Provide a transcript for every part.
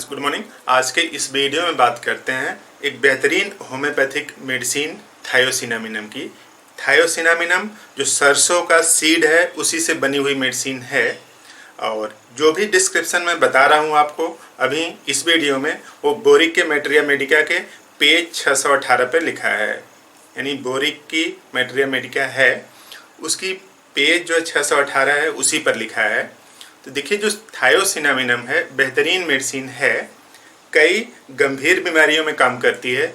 Good morning. आज के इस वीडियो में बात करते हैं एक बेहतरीन होम्योपैथिक मेडिसिन थायोसिनामिनम की। थायोसिनामिनम जो सरसों का सीड है उसी से बनी हुई मेडिसिन है, और जो भी डिस्क्रिप्शन में बता रहा हूँ आपको अभी इस वीडियो में, वो बोरिक के मैटेरिया मेडिका के पेज 618 पर लिखा है। यानी बोरिक की मैटेरिया मेडिका है, उसकी पेज जो 618 है उसी पर लिखा है। तो देखिए, जो थायोसिनामिनम है बेहतरीन मेडिसिन है, कई गंभीर बीमारियों में काम करती है,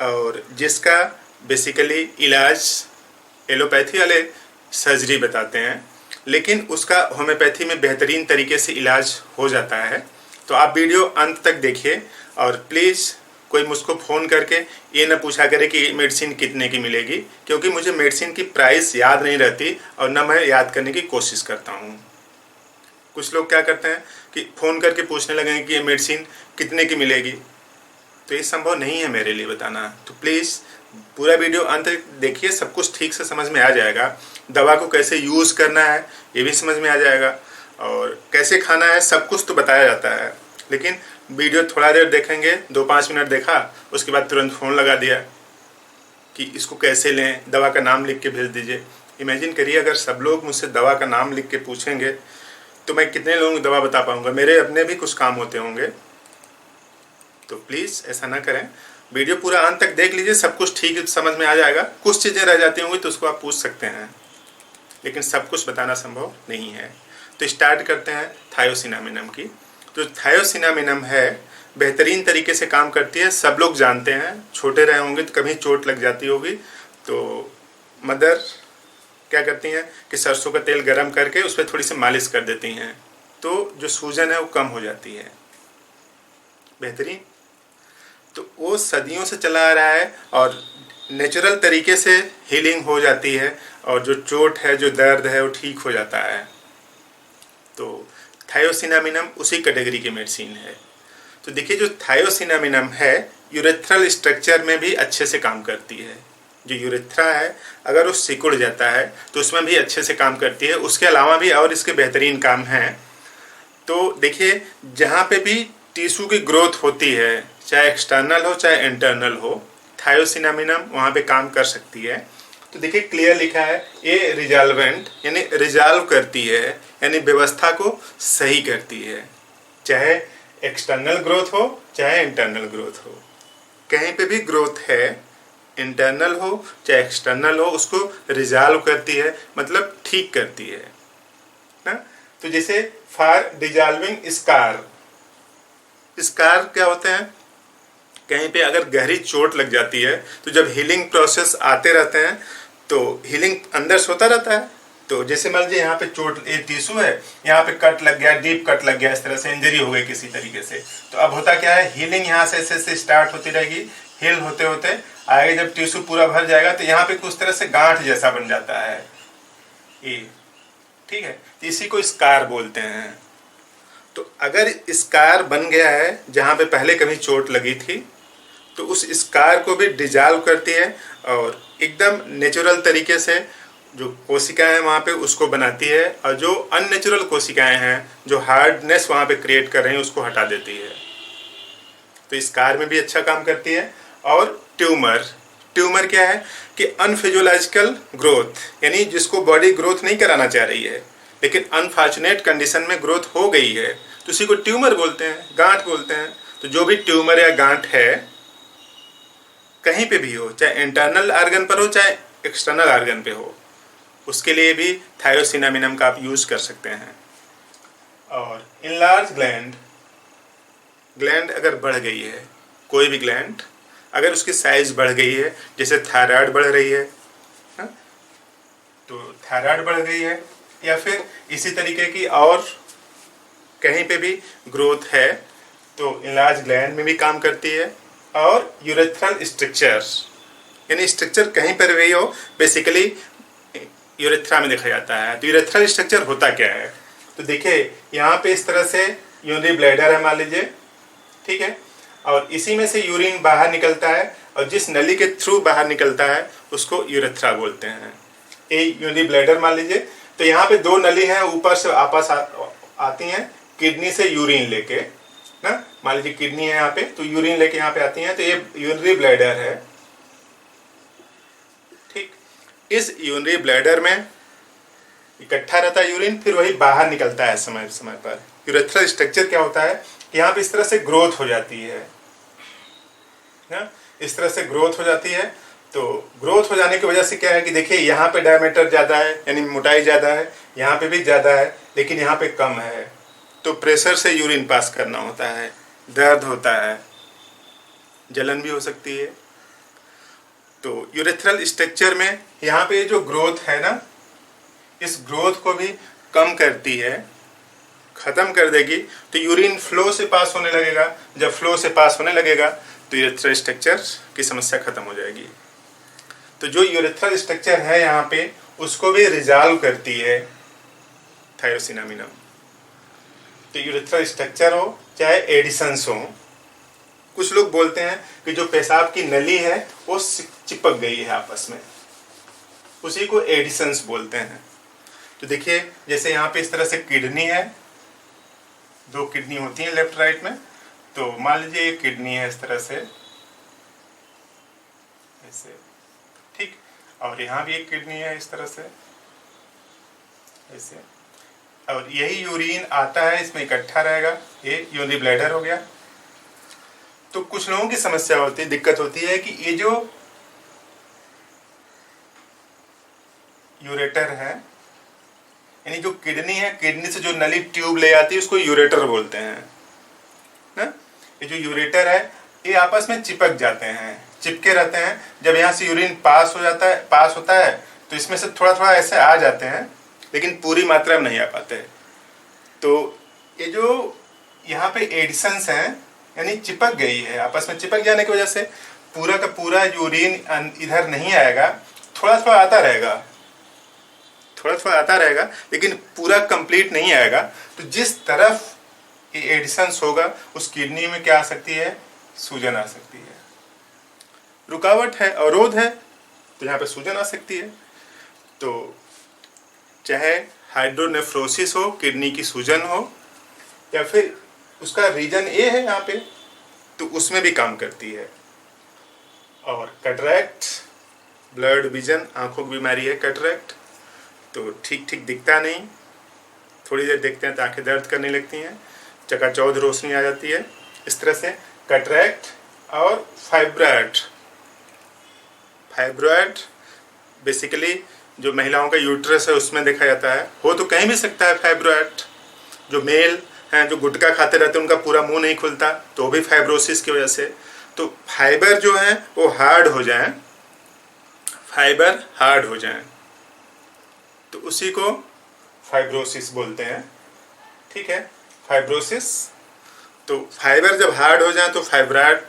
और जिसका बेसिकली इलाज एलोपैथी वाले सर्जरी बताते हैं, लेकिन उसका होम्योपैथी में बेहतरीन तरीके से इलाज हो जाता है। तो आप वीडियो अंत तक देखिए, और प्लीज़ कोई मुझको फ़ोन करके ये ना पूछा करे कि मेडिसिन कितने की मिलेगी, क्योंकि मुझे मेडिसिन की प्राइस याद नहीं रहती और ना मैं याद करने की कोशिश करता हूँ। कुछ लोग क्या करते हैं कि फ़ोन करके पूछने लगेंगे कि ये मेडिसिन कितने की मिलेगी, तो ये संभव नहीं है मेरे लिए बताना। तो प्लीज़ पूरा वीडियो अंत तक देखिए, सब कुछ ठीक से समझ में आ जाएगा। दवा को कैसे यूज़ करना है ये भी समझ में आ जाएगा, और कैसे खाना है सब कुछ तो बताया जाता है। लेकिन वीडियो थोड़ा देर देखेंगे, 2-5 मिनट देखा, उसके बाद तुरंत फ़ोन लगा दिया कि इसको कैसे लें, दवा का नाम लिख के भेज दीजिए। इमेजिन करिए, अगर सब लोग मुझसे दवा का नाम लिख के पूछेंगे तो मैं कितने लोगों को दवा बता पाऊंगा। मेरे अपने भी कुछ काम होते होंगे। तो प्लीज़ ऐसा ना करें, वीडियो पूरा अंत तक देख लीजिए, सब कुछ ठीक समझ में आ जाएगा। कुछ चीज़ें रह जाती होंगी तो उसको आप पूछ सकते हैं, लेकिन सब कुछ बताना संभव नहीं है। तो स्टार्ट करते हैं थायोसिनामिनम की। तो थायोसिनामिनम है बेहतरीन तरीके से काम करती है, सब लोग जानते हैं। छोटे रहे होंगे तो कभी चोट लग जाती होगी, तो मदर क्या करती हैं कि सरसों का तेल गरम करके उस पर थोड़ी सी मालिश कर देती हैं, तो जो सूजन है वो कम हो जाती है। बेहतरीन। तो वो सदियों से चला आ रहा है और नेचुरल तरीके से हीलिंग हो जाती है, और जो चोट है, जो दर्द है, वो ठीक हो जाता है। तो थायोसिनामिनम उसी कैटेगरी की मेडिसिन है। तो देखिए, जो थायोसिनामिनम है यूरेथ्रल स्ट्रक्चर में भी अच्छे से काम करती है। जो यूरेथ्रा है अगर वो सिकुड़ जाता है तो उसमें भी अच्छे से काम करती है। उसके अलावा भी और इसके बेहतरीन काम हैं। तो देखिए, जहाँ पे भी टिश्यू की ग्रोथ होती है, चाहे एक्सटर्नल हो चाहे इंटरनल हो, थायोसिनामिनम वहाँ पे काम कर सकती है। तो देखिए, क्लियर लिखा है, ये रिजॉल्वेंट यानी रिजॉल्व करती है, यानी व्यवस्था को सही करती है। चाहे एक्सटर्नल ग्रोथ हो चाहे इंटरनल ग्रोथ हो, कहीं पे भी ग्रोथ है, इंटरनल हो चाहे एक्सटर्नल हो, उसको रिजॉल्व करती है, मतलब ठीक करती है ना। तो जैसे फॉर डिजॉल्विंग स्कार, स्कार क्या होते हैं, कहीं पे अगर गहरी चोट लग जाती है तो जब हीलिंग प्रोसेस आते रहते हैं तो हीलिंग अंदर से होता रहता है। तो जैसे मान लीजिए यहाँ पे चोट, ये टिश्यू है, यहाँ पे कट लग गया, डीप कट लग गया, इस तरह से इंजरी हो गई किसी तरीके से, तो अब होता क्या है, हीलिंग यहाँ से ऐसे स्टार्ट होती रहेगी, हील होते होते आगे जब टिश्यू पूरा भर जाएगा तो यहाँ पे कुछ तरह से गांठ जैसा बन जाता है ये, ठीक है। तो इसी को स्कार बोलते हैं। तो अगर स्कार बन गया है जहाँ पे पहले कभी चोट लगी थी, तो उस स्कार को भी डिजॉल्व करती है, और एकदम नेचुरल तरीके से जो कोशिकाएं हैं वहाँ पे उसको बनाती है, और जो अननेचुरल कोशिकाएं हैं जो हार्डनेस वहाँ पे क्रिएट कर रही हैं उसको हटा देती है। तो स्कार में भी अच्छा काम करती है। और ट्यूमर, ट्यूमर क्या है कि अनफिजियोलॉजिकल ग्रोथ, यानी जिसको बॉडी ग्रोथ नहीं कराना चाह रही है लेकिन अनफॉर्चुनेट कंडीशन में ग्रोथ हो गई है, तो उसी को ट्यूमर बोलते हैं, गांठ बोलते हैं। तो जो भी ट्यूमर या गांठ है कहीं पे भी हो, चाहे इंटरनल आर्गन पर हो चाहे एक्सटर्नल आर्गन पे हो, उसके लिए भी थायोसिनामिनम का आप यूज़ कर सकते हैं। और इनलार्ज ग्लैंड, ग्लैंड अगर बढ़ गई है, कोई भी ग्लैंड अगर उसकी साइज बढ़ गई है, जैसे थायराइड बढ़ रही है, तो थायराइड बढ़ गई है, या फिर इसी तरीके की और कहीं पे भी ग्रोथ है, तो इनलार्ज ग्लैंड में भी काम करती है। और यूरेथ्रल स्ट्रक्चर, यानी स्ट्रक्चर कहीं पर भी हो, बेसिकली यूरेथ्रा में देखा जाता है। तो यूरेथ्रल स्ट्रक्चर होता क्या है, तो देखिए यहाँ पे इस तरह से यूरिनरी ब्लैडर है मान लीजिए, ठीक है, और इसी में से यूरिन बाहर निकलता है, और जिस नली के थ्रू बाहर निकलता है उसको यूरेथ्रा बोलते हैं। ये यूरिनरी ब्लैडर मान लीजिए, तो यहाँ पे 2 नली हैं, ऊपर से आपस आती हैं किडनी से यूरिन लेके ना, मान लीजिए किडनी है यहाँ पे, तो यूरिन लेके यहाँ पे आती हैं, तो ये यूरिनरी ब्लैडर है। ठीक, इस यूरिनरी ब्लैडर में इकट्ठा रहता है यूरिन, फिर वही बाहर निकलता है समय समय पर। यूरेथ्रल स्ट्रक्चर क्या होता है कि यहाँ पे इस तरह से ग्रोथ हो जाती है ना, इस तरह से ग्रोथ हो जाती है। तो ग्रोथ हो जाने की वजह से क्या है कि देखिए यहाँ पे डायमीटर ज़्यादा है, यानी मोटाई ज़्यादा है, यहाँ पे भी ज़्यादा है, लेकिन यहाँ पे कम है। तो प्रेशर से यूरिन पास करना होता है, दर्द होता है, जलन भी हो सकती है। तो यूरेथ्रल स्ट्रक्चर में यहाँ पे जो ग्रोथ है ना, इस ग्रोथ को भी कम करती है, ख़त्म कर देगी। तो यूरिन फ्लो से पास होने लगेगा। जब फ्लो से पास होने लगेगा तो यूरेथ्रल स्ट्रक्चर की समस्या खत्म हो जाएगी। तो जो यूरेथ्रल स्ट्रक्चर है यहाँ पे, उसको भी रिजॉल्व करती है थायोसिनामिनम। तो यूरेथ्रल स्ट्रक्चर हो चाहे एडिशंस हो, कुछ लोग बोलते हैं कि जो पेशाब की नली है वो चिपक गई है आपस में, उसी को एडिशंस बोलते हैं। तो देखिए जैसे यहाँ पे इस तरह से किडनी है, दो किडनी होती हैं लेफ्ट राइट में। तो मान लीजिए ये किडनी है इस तरह से, ऐसे, ठीक, और यहाँ भी एक किडनी है इस तरह से, ऐसे, और यही यूरिन आता है, इसमें इकट्ठा रहेगा, ये यूरिनरी ब्लैडर हो गया। तो कुछ लोगों की समस्या होती है, दिक्कत होती है कि ये जो यूरेटर है, यानी जो किडनी है, किडनी से जो नली ट्यूब ले आती है उसको यूरेटर बोलते हैं ना। ये जो यूरेटर है ये आपस में चिपक जाते हैं, चिपके रहते हैं। जब यहाँ से यूरिन पास होता है तो इसमें से थोड़ा थोड़ा ऐसे आ जाते हैं, लेकिन पूरी मात्रा में नहीं आ पाते। तो ये जो यहाँ पे एडिशंस हैं, यानी चिपक गई है, आपस में चिपक जाने की वजह से पूरा का पूरा यूरिन इधर नहीं आएगा, थोड़ा थोड़ा आता रहेगा, थोड़ा थोड़ा आता रहेगा, लेकिन पूरा कंप्लीट नहीं आएगा। तो जिस तरफ ये एडिशंस होगा उस किडनी में क्या आ सकती है, सूजन आ सकती है, रुकावट है, अवरोध है, तो यहाँ पे सूजन आ सकती है। तो चाहे हाइड्रोनेफ्रोसिस हो, किडनी की सूजन हो, या फिर उसका रीजन ए है यहाँ पे, तो उसमें भी काम करती है। और कैटरैक्ट, ब्लड विजन, आंखों की बीमारी है कैटरैक्ट, तो ठीक ठीक दिखता नहीं, थोड़ी देर देखते हैं तो आंखें दर्द करने लगती हैं, चकाचौंध रोशनी आ जाती है, इस तरह से कैटरैक्ट। और फाइब्रॉइड बेसिकली जो महिलाओं का यूट्रस है उसमें देखा जाता है, हो तो कहीं भी सकता है फाइब्रॉइड। जो मेल हैं जो गुटखा खाते रहते हैं उनका पूरा मुंह नहीं खुलता, तो भी फाइब्रोसिस की वजह से। तो फाइबर जो है वो हार्ड हो जाए, फाइबर हार्ड हो जाए, तो उसी को फाइब्रोसिस बोलते हैं। ठीक है, फाइब्रोसिस। तो फाइबर जब हार्ड हो जाए तो फाइब्रॉइड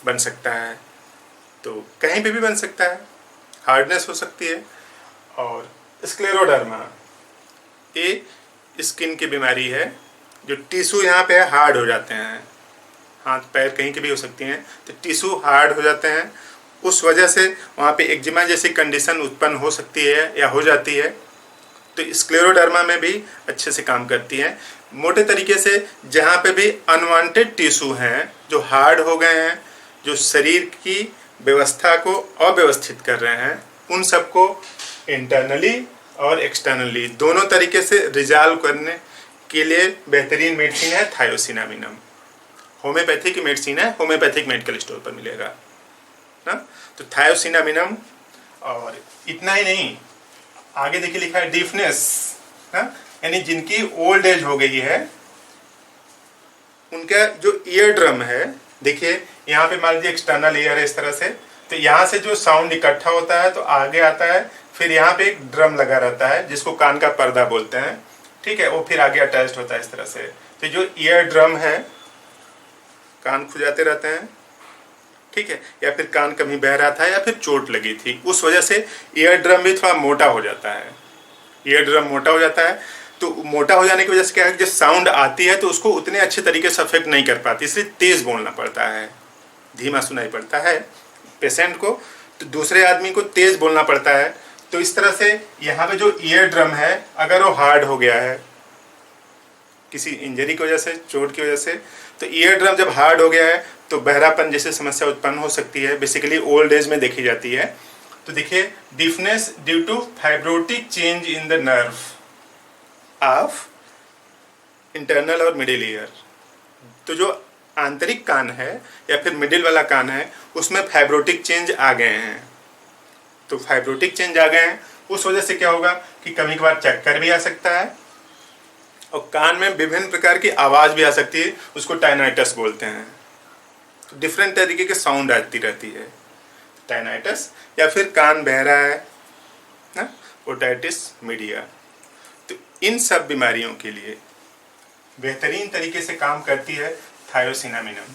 बन सकता है, तो कहीं पे भी बन सकता है, हार्डनेस हो सकती है। और स्क्लेरोडर्मा, ये स्किन की बीमारी है, जो टिश्यू यहाँ पे हार्ड हो जाते हैं, हाथ पैर कहीं के भी हो सकती हैं, तो टिश्यू हार्ड हो जाते हैं, उस वजह से वहाँ पे एक्जिमा जैसी कंडीशन उत्पन्न हो सकती है या हो जाती है। तो स्क्लेरोडर्मा में भी अच्छे से काम करती है। मोटे तरीके से जहाँ पे भी अनवांटेड टिश्यू हैं जो हार्ड हो गए हैं, जो शरीर की व्यवस्था को अव्यवस्थित कर रहे हैं, उन सबको इंटरनली और एक्सटर्नली दोनों तरीके से रिजॉल्व करने के लिए बेहतरीन मेडिसिन है थायोसिनामिनम। होम्योपैथिक की मेडिसिन है, होम्योपैथिक मेडिकल स्टोर पर मिलेगा ना। तो थायोसिनामिनम। और इतना ही नहीं, आगे देखिए लिखा है डीफनेस ना, यानी जिनकी ओल्ड एज हो गई है उनका जो ईयर ड्रम है, देखिए यहाँ पे मान लीजिए एक्सटर्नल ईयर है इस तरह से, तो यहाँ से जो साउंड इकट्ठा होता है तो आगे आता है, फिर यहाँ पे एक ड्रम लगा रहता है जिसको कान का पर्दा बोलते हैं। ठीक है, वो फिर आगे अटैच्ड होता है इस तरह से। तो जो ईयर ड्रम है, कान खुजाते रहते हैं, ठीक है, या फिर कान कभी बह रहा था या फिर चोट लगी थी, उस वजह से ईयर ड्रम भी थोड़ा मोटा हो जाता है। ईयर ड्रम मोटा हो जाता है, तो मोटा हो जाने की वजह से क्या है, जब साउंड आती है तो उसको उतने अच्छे तरीके से अफेक्ट नहीं कर पाती, इसलिए तेज बोलना पड़ता है, धीमा सुनाई पड़ता है पेशेंट को, तो दूसरे आदमी को तेज बोलना पड़ता है। तो इस तरह से यहाँ पे जो ईयर ड्रम है अगर वो हार्ड हो गया है, किसी इंजरी की वजह से, चोट की वजह से। तो ईयर ड्रम जब हार्ड हो गया है तो बहरापन जैसे समस्या उत्पन्न हो सकती है, बेसिकली ओल्ड एज में देखी जाती है। तो देखिए, deafness due to fibrotic change in the nerve of internal और मिडिल ईयर। तो जो आंतरिक कान है या फिर मिडिल वाला कान है उसमें फाइब्रोटिक चेंज आ गए हैं। तो फाइब्रोटिक चेंज आ गए हैं, उस वजह से क्या होगा कि कभी कभार चक्कर भी आ सकता है और कान में विभिन्न प्रकार की आवाज़ भी आ सकती है, उसको टाइनाइटस बोलते हैं। तो डिफरेंट तरीके के साउंड आती रहती है, टाइनाइटस, या फिर कान बह रहा है ना, ओटाइटिस मीडिया। तो इन सब बीमारियों के लिए बेहतरीन तरीके से काम करती है थायोसिनामिनम।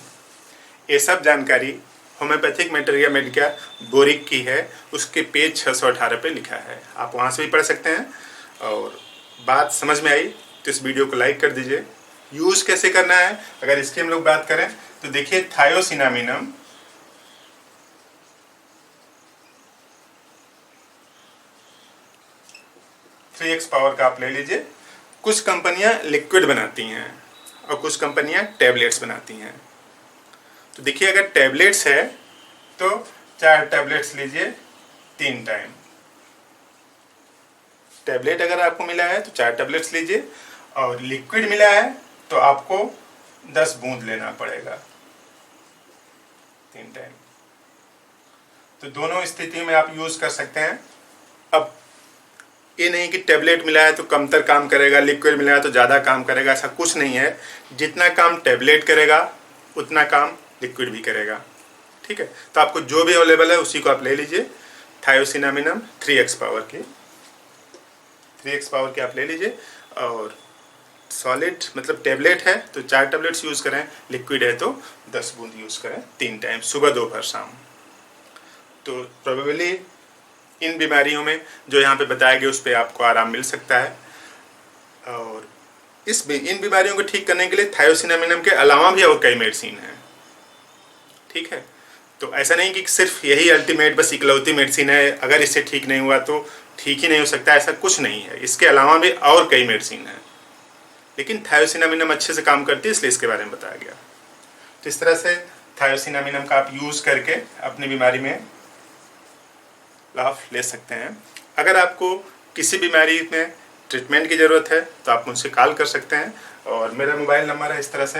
ये सब जानकारी होम्योपैथिक मटेरिया मेडिका बोरिक की है, उसके पेज 618 पे लिखा है, आप वहाँ से भी पढ़ सकते हैं। और बात समझ में आई तो इस वीडियो को लाइक कर दीजिए। यूज़ कैसे करना है अगर इसकी हम लोग बात करें तो देखिए, थायोसिनामिनम थ्री एक्स पावर का आप ले लीजिए। कुछ कंपनियां लिक्विड बनाती हैं और कुछ कंपनियां टैबलेट्स बनाती हैं। तो देखिए, अगर टैबलेट्स है तो 4 टैबलेट्स लीजिए 3 टाइम। टैबलेट अगर आपको मिला है तो 4 टैबलेट्स लीजिए, और लिक्विड मिला है तो आपको 10 बूंद लेना पड़ेगा 3 टाइम। तो दोनों स्थिति में आप यूज कर सकते हैं। अब ये नहीं कि टैबलेट मिला है तो कमतर काम करेगा, लिक्विड मिला है तो ज़्यादा काम करेगा, ऐसा कुछ नहीं है। जितना काम टैबलेट करेगा उतना काम लिक्विड भी करेगा, ठीक है। तो आपको जो भी अवेलेबल है उसी को आप ले लीजिए। थायोसिनामिनम 3x पावर की आप ले लीजिए। और सॉलिड मतलब टैबलेट है तो 4 टैबलेट्स यूज़ करें, लिक्विड है तो 10 बूंद यूज़ करें 3 टाइम, सुबह दोपहर शाम। तो प्रोबेबली इन बीमारियों में जो यहाँ पे बताया गया उस पर आपको आराम मिल सकता है। और इन बीमारियों को ठीक करने के लिए थायोसिनामिनम के अलावा भी और कई मेडिसिन हैं, ठीक है। तो ऐसा नहीं कि सिर्फ यही अल्टीमेट बस इकलौती मेडिसिन है, अगर इससे ठीक नहीं हुआ तो ठीक ही नहीं हो सकता, ऐसा कुछ नहीं है। इसके अलावा भी और कई मेडिसिन हैं, लेकिन थायोसिनामिनम अच्छे से काम करती है इसलिए इसके बारे में बताया गया। तो इस तरह से थायोसिनामिनम का आप यूज़ करके अपनी बीमारी में लाभ ले सकते हैं। अगर आपको किसी बीमारी में ट्रीटमेंट की ज़रूरत है तो आप मुझसे कॉल कर सकते हैं, और मेरा मोबाइल नंबर है इस तरह से,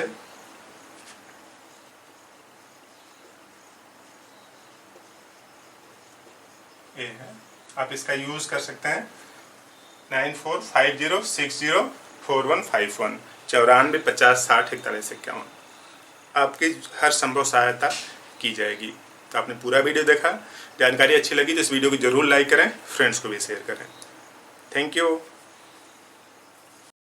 ये है, आप इसका यूज़ कर सकते हैं 9450604151 94 50 60 41 51। आपकी हर संभव सहायता की जाएगी। तो आपने पूरा वीडियो देखा, जानकारी अच्छी लगी तो इस वीडियो को जरूर लाइक करें, फ्रेंड्स को भी शेयर करें। Thank you.